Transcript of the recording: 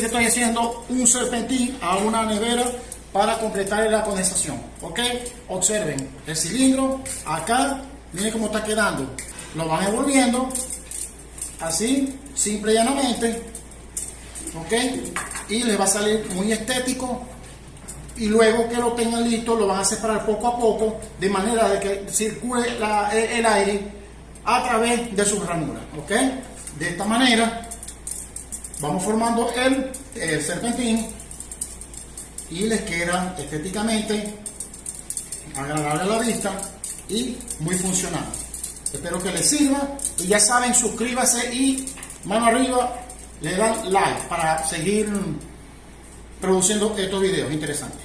que estoy haciendo un serpentín a una nevera para completar la condensación. Ok, observen el cilindro acá, miren cómo está quedando. Lo van envolviendo así, simple y llanamente. Ok, y les va a salir muy estético. Y luego que lo tengan listo, lo van a separar poco a poco, de manera de que circule el aire a través de sus ranuras. Ok, de esta manera vamos formando el serpentín y les queda estéticamente agradable a la vista y muy funcional. Espero que les sirva y ya saben, suscríbase y mano arriba, le dan like para seguir produciendo estos videos interesantes.